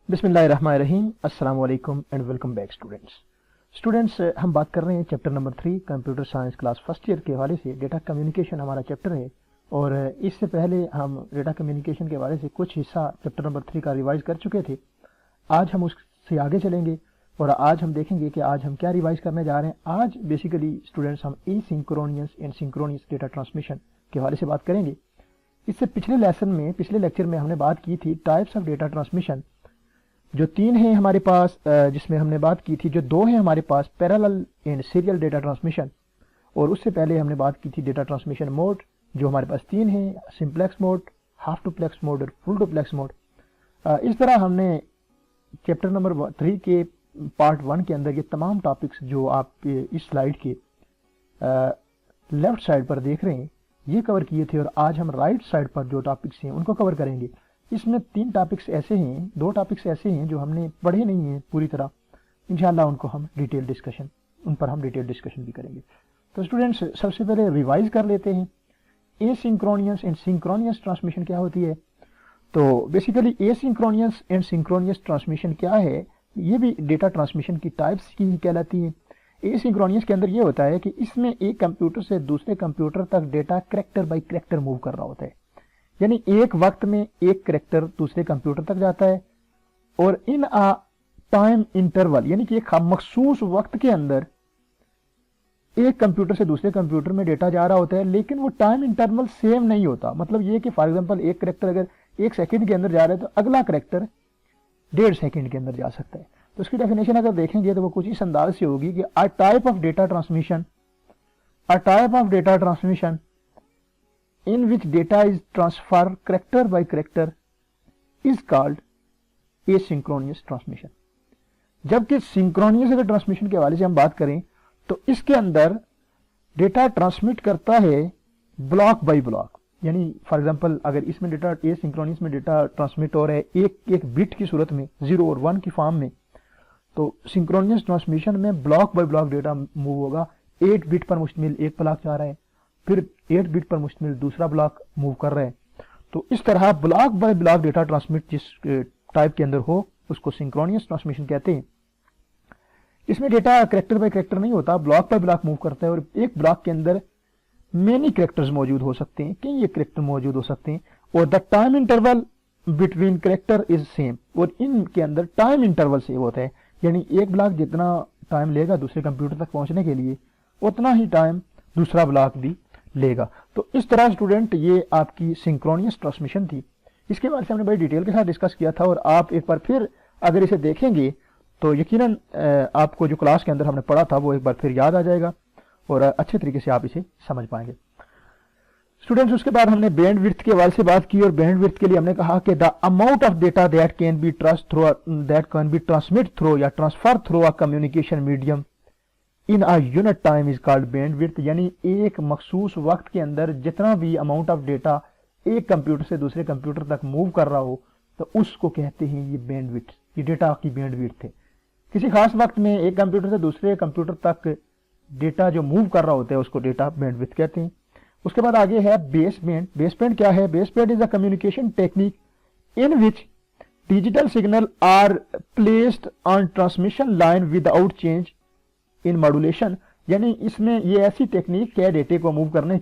बिस्मिल्लाहिर्रहमानिर्रहीम, अस्सलाम वालेकुम एंड वेलकम बैक स्टूडेंट्स। हम बात कर रहे हैं chapter number 3 computer science class first year के हवाले से। डेटा कम्युनिकेशन हमारा चैप्टर है और इससे पहले हम डेटा कम्युनिकेशन के हवाले से कुछ हिस्सा चैप्टर नंबर 3 का रिवाइज कर चुके थे। आज हम उससे आगे चलेंगे और आज हम देखेंगे कि आज हम क्या रिवाइज करने जा रहे हैं। आज बेसिकली स्टूडेंट्स हम एसिंक्रोनियस एंड सिंक्रोनियस डेटा ट्रांसमिशन के हवाले से बात करेंगे। इससे पिछले लेक्चर में हमने बात की थी टाइप्स ऑफ डेटा ट्रांसमिशन, जो 3 हैं हमारे पास, जिसमें हमने बात की थी जो 2 हैं हमारे पास, parallel and serial data transmission. और उससे पहले हमने बात की थी डेटा ट्रांसमिशन मोड, जो हमारे पास 3 हैं, simplex mode, half duplex mode और फुल डुप्लेक्स मोड। इस तरह हमने चैप्टर नंबर 3 के पार्ट 1 के अंदर ये तमाम टॉपिक्स जो आप इस स्लाइड के लेफ्ट साइड पर देख रहे हैं ये कवर किए थे, और आज हम राइट साइड पर जो टॉपिक्स हैं उनको कवर करेंगे। इसमें 2 टॉपिक्स ऐसे हैं जो हमने पढ़े नहीं हैं पूरी तरह। इंशाल्लाह उन पर हम डिटेल डिस्कशन भी करेंगे। तो स्टूडेंट्स, सबसे पहले रिवाइज कर लेते हैं एसिंक्रोनियस एंड सिंक्रोनियस ट्रांसमिशन क्या होती है। तो बेसिकली एसिंक्रोनियस एंड सिंक्रोनियस ट्रांसमिशन क्या है, ये भी डेटा ट्रांसमिशन की टाइप्स की ही कहलाती है। एसिंक्रोनियस के अंदर ये होता है कि इसमें एक कंप्यूटर से दूसरे कंप्यूटर तक data character bye character move कर रहा होता है, यानी एक वक्त में एक कैरेक्टर दूसरे कंप्यूटर तक जाता है और इन अ टाइम इंटरवल, यानी कि एक मखसूस वक्त के अंदर एक कंप्यूटर से दूसरे कंप्यूटर में डेटा जा रहा होता है, लेकिन वो टाइम इंटरवल सेम नहीं होता। मतलब ये कि फॉर एग्जांपल एक कैरेक्टर अगर 1 सेकंड के अंदर जा रहा है तो अगला कैरेक्टर 1.5 सेकंड के अंदर जा सकता है। तो उसकी डेफिनेशन अगर देखेंगे तो वो कुछ इस अंदाज से होगी कि a type of data transmission in which data is transferred character by character is called asynchronous transmission। जबकि सिंक्रोनियस अगर ट्रांसमिशन के हवाले से हम बात करें तो इसके अंदर डेटा ट्रांसमिट करता है ब्लॉक बाय ब्लॉक। यानी फॉर एग्जांपल अगर इसमें डेटा एसिंक्रोनियस में डेटा ट्रांसमिट हो रहा है एक बिट की सूरत में 0 और 1 की फॉर्म में, तो सिंक्रोनियस ट्रांसमिशन में block bye block data move होगा। 8 बिट पर मुश्तमिल एक ब्लॉक जा रहा है, फिर 8 बिट पर मुश्तमिल दूसरा ब्लॉक मूव कर रहे हैं। तो इस तरह block bye block data transmit जिस टाइप के अंदर हो उसको सिंक्रोनियस ट्रांसमिशन कहते हैं। इसमें डेटा कैरेक्टर बाय कैरेक्टर नहीं होता, ब्लॉक बाय ब्लॉक मूव करता है और एक ब्लॉक के अंदर मेनी कैरेक्टर्स मौजूद हो सकते हैं, कई एक कैरेक्टर मौजूद हो सकते हैं, और the time interval between character is same. और इनके अंदर टाइम इंटरवल सेम होता है, यानी एक ब्लॉक जितना टाइम लेगा दूसरे कंप्यूटर तक पहुंचने के लिए उतना ही टाइम दूसरा ब्लॉक भी लेगा। तो इस तरह स्टूडेंट ये आपकी सिंक्रोनियस ट्रांसमिशन थी। इसके बारे में हमने बड़ी डिटेल के साथ डिस्कस किया था, और आप एक बार फिर अगर इसे देखेंगे तो यकीनन आपको जो क्लास के अंदर हमने पढ़ा था वो एक बार फिर याद आ जाएगा और अच्छे तरीके से आप इसे समझ पाएंगे। स्टूडेंट्स, उसके बाद हमने बैंडविड्थ के हवाले से बात की, और बैंडविड्थ के लिए हमने कहा कि the amount of data that can be transmit through या transfer through a communication medium in a unit time is called bandwidth. यानी एक मखसूस वक्त के अंदर जितना भी अमाउंट ऑफ डेटा एक कंप्यूटर से दूसरे कंप्यूटर तक मूव कर रहा हो तो उसको कहते हैं ये बैंडविड्थ, ये डेटा की बैंडविड्थ है। किसी खास वक्त में एक कंप्यूटर से दूसरे कंप्यूटर तक डेटा जो मूव कर रहा होता है उसको डेटा बैंडविड्थ कहते हैं। उसके बाद आगे है बेसबैंड। बेसबैंड क्या है? Baseband is a communication technique in which digital signal are placed on transmission line without change in modulation. यानी इसमें ये ऐसी टेक्निक है डेटे को मूव करने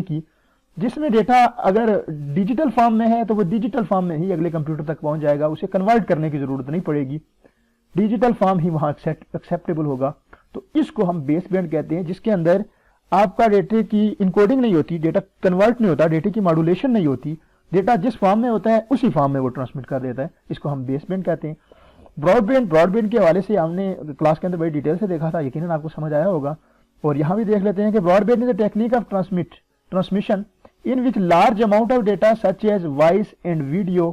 की जिसमें डेटा अगर डिजिटल फॉर्म में है तो वो डिजिटल फॉर्म में ही अगले कंप्यूटर तक पहुंच जाएगा, उसे कन्वर्ट करने की जरूरत नहीं पड़ेगी, डिजिटल फॉर्म ही वहां एक्सेप्टेबल होगा। तो इसको हम बेसबैंड कहते हैं, जिसके अंदर आपका डेटे की इनकोडिंग नहीं होती, डेटा कन्वर्ट नहीं होता, डेटे की मॉड्यूलेशन नहीं होती, डेटा जिस फॉर्म में होता है उसी फॉर्म में वो ट्रांसमिट कर देता है। इसको हम बेसबैंड कहते हैं। ब्रॉडबैंड के हवाले से हमने क्लास के अंदर बड़ी डिटेल से देखा था, यकीनन आपको समझ आया होगा, और यहां भी देख लेते हैं कि broadband is the technique of transmission in which large amount of data such as voice and video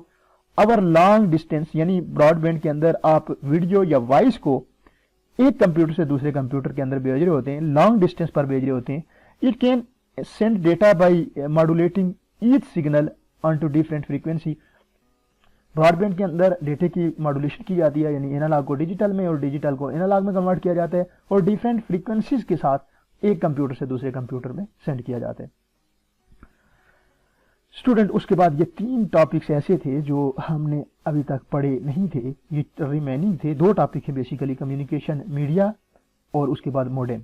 over long distance. यानी ब्रॉडबैंड के अंदर आप वीडियो या वॉइस को एक कंप्यूटर से दूसरे कंप्यूटर के अंदर भेज रहे होते हैं, लॉन्ग डिस्टेंस पर भेज रहे होते हैं। It can send data by modulating each signal on to different frequency. Broadband के अंदर डेटे की मॉड्यूलेशन की जाती है, यानी एनालॉग को डिजिटल में और डिजिटल को एनालॉग में कन्वर्ट किया जाता है, और डिफरेंट फ्रीक्वेंसीज के साथ एक कंप्यूटर से दूसरे कंप्यूटर में सेंड किया जाता है। स्टूडेंट उसके बाद ये 3 टॉपिक्स ऐसे थे जो हमने अभी तक पढ़े नहीं थे, ये रिमेनिंग थे। 2 टॉपिक है बेसिकली, कम्युनिकेशन मीडिया और उसके बाद मोडेम।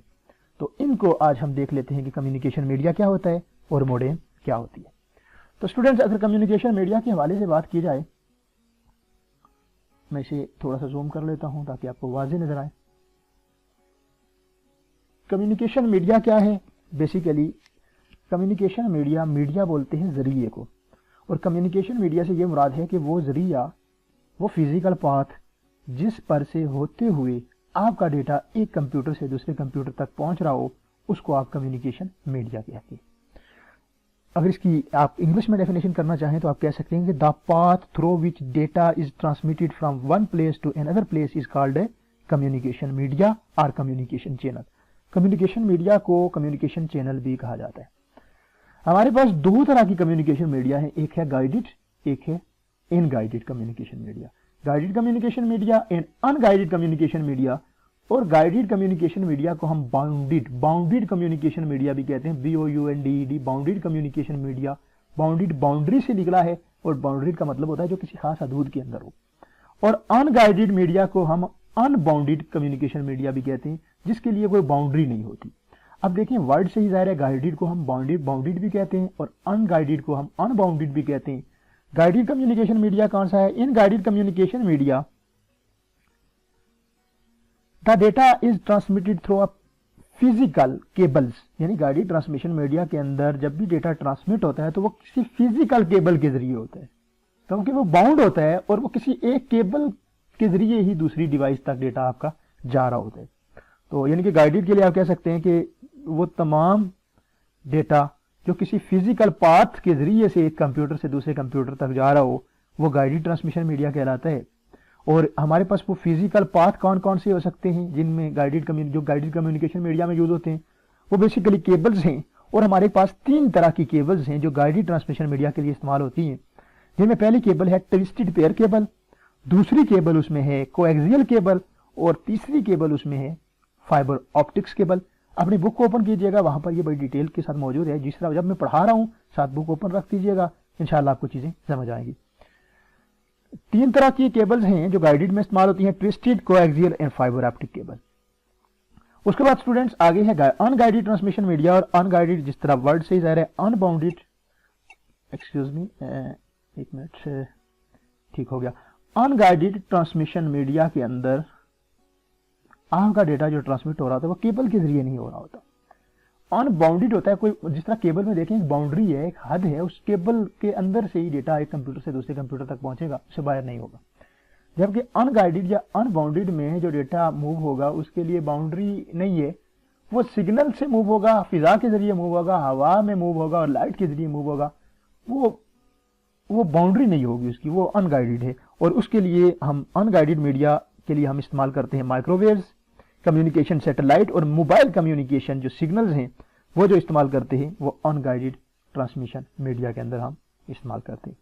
तो इनको आज हम देख लेते हैं कि कम्युनिकेशन मीडिया क्या होता है और मोडेम क्या होती है। तो स्टूडेंट्स अगर कम्युनिकेशन मीडिया के हवाले से बात की जाए, मैं इसे थोड़ा सा जूम कर लेता हूं ताकि आपको वाज़ेह नजर आए। कम्युनिकेशन मीडिया क्या है? बेसिकली कम्युनिकेशन मीडिया, मीडिया बोलते हैं जरिए को, और कम्युनिकेशन मीडिया से ये मुराद है कि वो जरिया, वो फिजिकल पाथ जिस पर से होते हुए आपका डेटा एक कंप्यूटर से दूसरे कंप्यूटर तक पहुंच रहा हो, उसको आप कम्युनिकेशन मीडिया कहते हैं। अगर इसकी आप इंग्लिश में डेफिनेशन करना चाहें तो आप कह सकते हैं कि the path through which data is transmitted from one place to another place is called a communication media और कम्युनिकेशन चैनल। कम्युनिकेशन मीडिया को कम्युनिकेशन चैनल भी कहा जाता है। हमारे पास 2 तरह की कम्युनिकेशन मीडिया है, एक है गाइडेड, एक है unguided communication media. Guided communication media and unguided communication media. और गाइडेड कम्युनिकेशन मीडिया को हम बाउंडेड कम्युनिकेशन मीडिया भी कहते हैं, BOUNDED, bounded communication media. Bounded boundary से निकला है, और बाउंड्री का मतलब होता है जो किसी खास हदूद के अंदर हो। और अनगाइडेड मीडिया को हम अनबाउंडेड कम्युनिकेशन मीडिया भी कहते हैं, जिसके लिए कोई बाउंड्री नहीं होती। अब देखिए वर्ड से ही जाहिर है, गाइडेड को हम बाउंडेड भी कहते हैं और अनगाइडेड को हम अनबाउंडेड भी कहते हैं। गाइडेड कम्युनिकेशन मीडिया कौन सा है? Unguided communication media, the data is transmitted through a physical cables. यानी गाइडेड ट्रांसमिशन मीडिया के अंदर जब भी डेटा ट्रांसमिट होता है तो वो किसी फिजिकल केबल के जरिए होता है, क्योंकि वो बाउंड होता है और वो किसी एक केबल के जरिए ही दूसरी डिवाइस तक डेटा आपका जा रहा होता है। तो यानी कि गाइडेड के लिए आप कह सकते हैं कि वो तमाम डेटा जो किसी फिजिकल पाथ के जरिए से एक कंप्यूटर से दूसरे कंप्यूटर तक जा रहा हो, वो गाइडेड ट्रांसमिशन मीडिया कहलाता है। और हमारे पास वो फिजिकल पाथ कौन कौन से हो सकते हैं जिनमें गाइडेड कम्युनिकेशन मीडिया में यूज होते हैं? वो बेसिकली केबल्स हैं। और हमारे पास 3 तरह की केबल्स हैं जो गाइडेड ट्रांसमिशन मीडिया के लिए इस्तेमाल होती हैं, जिनमें पहली केबल है ट्विस्टेड पेयर केबल, दूसरी केबल उसमें है कोएक्सियल केबल, और तीसरी केबल उसमें है फाइबर ऑप्टिक्स केबल। अपनी बुक को ओपन कीजिएगा, वहां पर ये बड़ी डिटेल के साथ मौजूद है। जिस तरह जब मैं पढ़ा रहा हूं साथ बुक ओपन रख दीजिएगा, इंशाल्लाह आपको चीजें समझ आएंगी। 3 तरह की केबल्स हैं जो गाइडेड में इस्तेमाल होती हैं, twisted, coaxial and fibre optic cable. उसके बाद स्टूडेंट्स आगे है अनगाइडेड ट्रांसमिशन मीडिया और अनगाइडेड, जिस तरह वर्ड से ही जाहिर है, अनबाउंडेड, एक्सक्यूज मी एक मिनट, ठीक हो गया। अनगाइडेड ट्रांसमिशन मीडिया के अंदर आपका डेटा जो ट्रांसमिट हो रहा होता है वो केबल के जरिए नहीं हो रहा होता, अनबाउंडेड होता है। कोई जिस तरह केबल में देखें एक बाउंड्री है, एक हद है, उस केबल के अंदर से ही डेटा एक कंप्यूटर से दूसरे कंप्यूटर तक पहुंचेगा, उससे बाहर नहीं होगा। जबकि अनगाइडेड या अनबाउंडेड में जो डेटा मूव होगा उसके लिए बाउंड्री नहीं है, वो सिग्नल से मूव होगा, फिजा के जरिए मूव होगा, हवा में मूव होगा और लाइट के जरिए मूव होगा। वो बाउंड्री नहीं होगी उसकी, वो अनगाइडेड है। और उसके लिए हम अनगाइडेड मीडिया के लिए हम इस्तेमाल करते हैं माइक्रोवेव्स, कम्युनिकेशन सैटेलाइट और मोबाइल कम्युनिकेशन जो सिग्नल्स हैं वो जो इस्तेमाल करते हैं वो अनगाइडेड ट्रांसमिशन मीडिया के अंदर हम इस्तेमाल करते हैं।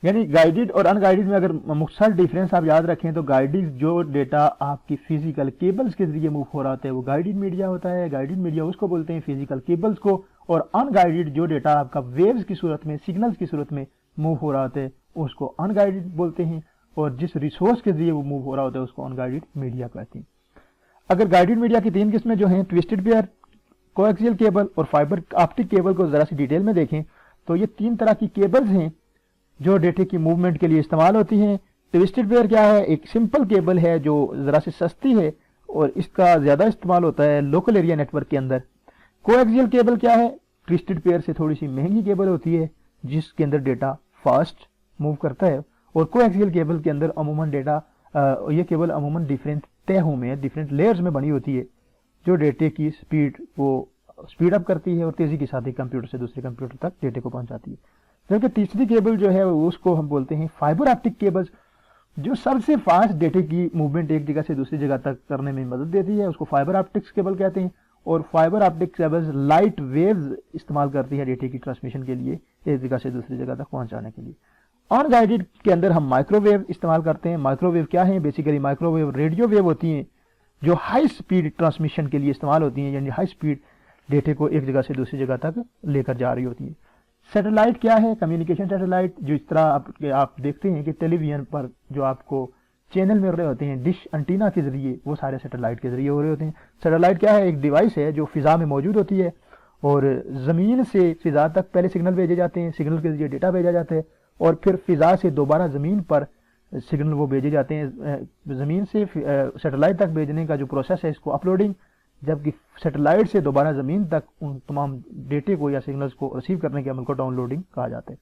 यानी गाइडेड और अनगाइडेड में अगर मुख्तसर डिफरेंस आप याद रखें तो गाइडेड जो डेटा आपकी फिजिकल केबल्स के जरिए मूव हो रहा होता है वो गाइडेड मीडिया होता है। गाइडेड मीडिया उसको बोलते हैं फिजिकल केबल्स को, और अनगाइडेड जो डेटा आपका वेव्स की सूरत में, सिग्नल्स की सूरत में मूव हो रहा होता है उसको अनगाइडेड बोलते हैं। और जिस रिसोर्स के जरिए वो मूव हो रहा होता है उसको अनगाइडेड मीडिया कहते हैं। अगर गाइडेड मीडिया की 3 किस्में जो हैं, ट्विस्टेड पेयर, कोएक्सियल केबल और फाइबर ऑप्टिक केबल को जरा सी डिटेल में देखें तो ये 3 तरह की केबल्स हैं जो डेटे की मूवमेंट के लिए इस्तेमाल होती हैं। ट्विस्टेड पेयर क्या है? एक सिंपल केबल है जो जरा सी सस्ती है और इसका ज्यादा इस्तेमाल होता है लोकल एरिया नेटवर्क के अंदर। कोएक्सियल केबल क्या है? ट्विस्टेड पेयर से थोड़ी सी महंगी केबल होती है जिसके अंदर डेटा फास्ट मूव करता है। और कोएक्सियल केबल के अंदर अमूमन डेटा, ये केबल अमूमन डिफरेंट तहों में, डिफरेंट लेयर्स में बनी होती है जो डेटे की स्पीड को स्पीड अप करती है और तेजी के साथ एक कंप्यूटर से दूसरे कंप्यूटर तक डेटे को पहुंचाती है। जबकि तीसरी केबल जो है उसको हम बोलते हैं फाइबर ऑप्टिक केबल्स, जो सबसे फास्ट डेटे की मूवमेंट एक जगह से दूसरी जगह तक करने में मदद देती है, उसको फाइबर ऑप्टिक्स केबल कहते हैं। और fibre optic cables light waves इस्तेमाल करती है डेटे की ट्रांसमिशन के लिए, एक जगह से दूसरी जगह तक पहुंचाने के लिए। अनगाइडेड के अंदर हम माइक्रोवेव इस्तेमाल करते हैं। माइक्रोवेव क्या है? बेसिकली माइक्रोवेव रेडियो वेव होती हैं जो हाई स्पीड ट्रांसमिशन के लिए इस्तेमाल होती हैं, यानी हाई स्पीड डेटे को एक जगह से दूसरी जगह तक लेकर जा रही होती है। सैटेलाइट क्या है? कम्युनिकेशन सैटेलाइट, जो इस तरह आप देखते हैं कि टेलीविजन पर जो आपको चैनल मिल रहे होते हैं डिश एंटीना के जरिए, वो सारे सैटेलाइट के जरिए हो रहे होते हैं। सैटेलाइट क्या है? एक डिवाइस है जो फिजा में मौजूद होती है और ज़मीन से फिजा तक पहले सिग्नल भेजे जाते हैं, सिग्नल के जरिए डेटा भेजा जाता है और फिर फिजा से दोबारा ज़मीन पर सिग्नल वो भेजे जाते हैं। ज़मीन से सैटेलाइट तक भेजने का जो प्रोसेस है इसको अपलोडिंग, जबकि सैटेलाइट से दोबारा ज़मीन तक उन तमाम डेटे को या सिग्नल्स को रिसीव करने के अमल को डाउनलोडिंग कहा जाता है।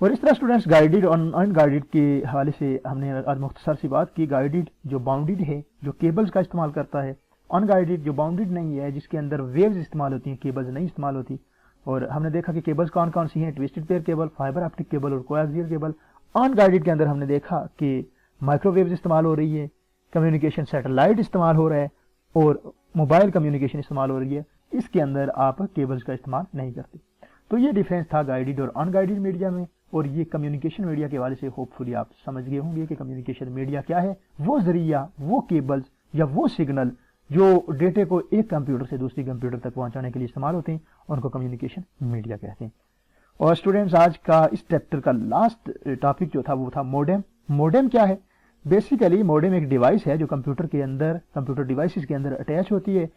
और इस तरह स्टूडेंट्स गाइडेड और अनगाइडेड के हवाले से हमने आज मुख्तसर सी बात की। गाइडेड जो बाउंडेड है, जो केबल्स का इस्तेमाल करता है, अनगाइडेड जो बाउंडेड नहीं है, जिसके अंदर वेव्स इस्तेमाल होती हैं, केबल्स नहीं इस्तेमाल होती। और हमने देखा कि केबल्स कौन कौन सी हैं, twisted pair cable, fibre optic cable और कोएक्सियल केबल। अनगाइडेड के अंदर हमने देखा कि माइक्रोवेव्स इस्तेमाल हो रही है, कम्युनिकेशन सैटेलाइट इस्तेमाल हो रहा है और मोबाइल कम्युनिकेशन इस्तेमाल हो रही है। इसके अंदर आप केबल्स का इस्तेमाल नहीं करते। तो ये डिफरेंस था गाइडेड और अनगाइडेड मीडिया में। और ये कम्युनिकेशन मीडिया के हवाले से होपफुली आप समझ गए होंगे कि कम्युनिकेशन मीडिया क्या है। वो जरिया, वो केबल्स या वो सिग्नल जो डेटे को एक कंप्यूटर से दूसरी कंप्यूटर तक पहुंचाने के लिए इस्तेमाल होते हैं, उनको कम्युनिकेशन मीडिया कहते हैं। और स्टूडेंट्स आज का इस चैप्टर का लास्ट टॉपिक जो था वो था मोडेम। मोडेम क्या है? बेसिकली मोडेम एक डिवाइस है जो कंप्यूटर के अंदर, कंप्यूटर डिवाइसेस के अंदर अटैच होती है।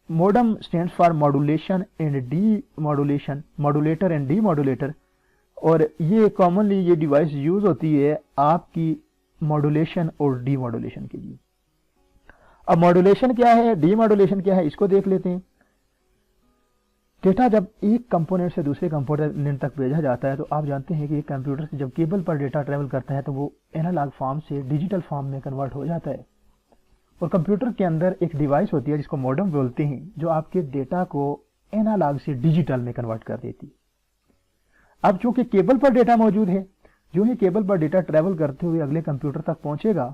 Modem stands for modulation and D modulation, modulator and D modulator. और ये कॉमनली ये डिवाइस यूज होती है आपकी मॉड्यूलेशन और डी मॉड्यूलेशन के लिए। अब मॉड्यूलेशन क्या है, डी मॉड्यूलेशन क्या है, इसको देख लेते हैं। डेटा जब एक कंपोनेंट से दूसरे कंपोनेंट तक भेजा जाता है तो आप जानते हैं कि एक कंप्यूटर से जब केबल पर डेटा ट्रेवल करता है तो वो एनालॉग फॉर्म से डिजिटल फॉर्म में कन्वर्ट हो जाता है। और कंप्यूटर के अंदर एक डिवाइस होती है जिसको मॉडेम बोलते हैं, जो आपके डेटा को एनालॉग से डिजिटल में कन्वर्ट कर देती है। अब चूंकि केबल पर डेटा मौजूद है, जो ही केबल पर डेटा ट्रेवल करते हुए अगले कंप्यूटर तक पहुंचेगा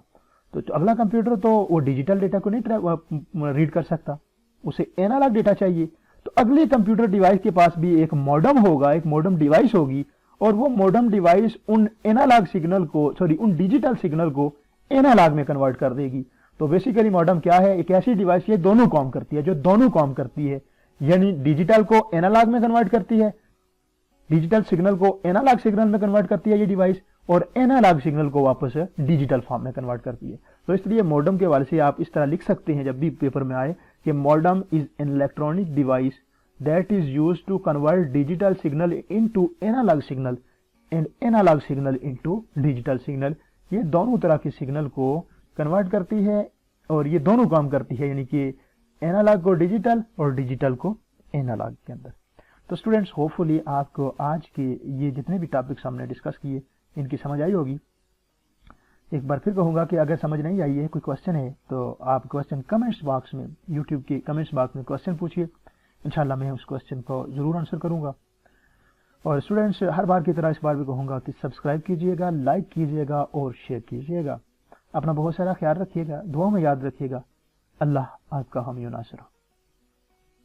तो अगला कंप्यूटर तो वो डिजिटल डेटा को नहीं रीड कर सकता, उसे एनालॉग डेटा चाहिए। तो अगले कंप्यूटर डिवाइस के पास भी एक मॉडेम होगा, एक मॉडेम डिवाइस होगी और वो मॉडेम डिवाइस उन एनालॉग सिग्नल को, उन डिजिटल सिग्नल को एनालॉग में कन्वर्ट कर देगी। तो बेसिकली मॉडेम क्या है? एक ऐसी डिवाइस है दोनों काम करती है, जो दोनों काम करती है, यानी डिजिटल को एनालॉग में कन्वर्ट करती है, डिजिटल सिग्नल को एनालॉग सिग्नल में कन्वर्ट करती है ये डिवाइस, और एनालॉग सिग्नल को वापस डिजिटल फॉर्म में कन्वर्ट करती है। तो इसलिए मॉडेम के हवाले से आप इस तरह लिख सकते हैं जब भी पेपर में आए कि modem is an electronic device that is used to convert digital signal into analog signal and analog signal into digital signal. ये दोनों तरह के सिग्नल को कन्वर्ट करती है और ये दोनों काम करती है, यानी कि एनालॉग को डिजिटल और डिजिटल को एनालॉग के अंदर। तो स्टूडेंट्स होपफुली आपको आज के ये जितने भी टॉपिक्स हमने डिस्कस किए इनकी समझ आई होगी। एक बार फिर कहूँगा कि अगर समझ नहीं आई है, कोई क्वेश्चन है, तो आप क्वेश्चन कमेंट्स बॉक्स में, यूट्यूब के कमेंट्स बॉक्स में क्वेश्चन पूछिए, इंशाल्लाह मैं उस क्वेश्चन को ज़रूर आंसर करूँगा। और स्टूडेंट्स हर बार की तरह इस बार भी कहूँगा कि सब्सक्राइब कीजिएगा, लाइक कीजिएगा और शेयर कीजिएगा। अपना बहुत सारा ख्याल रखिएगा, दुआ में याद रखिएगा। अल्लाह आपका हामी नासिर हो।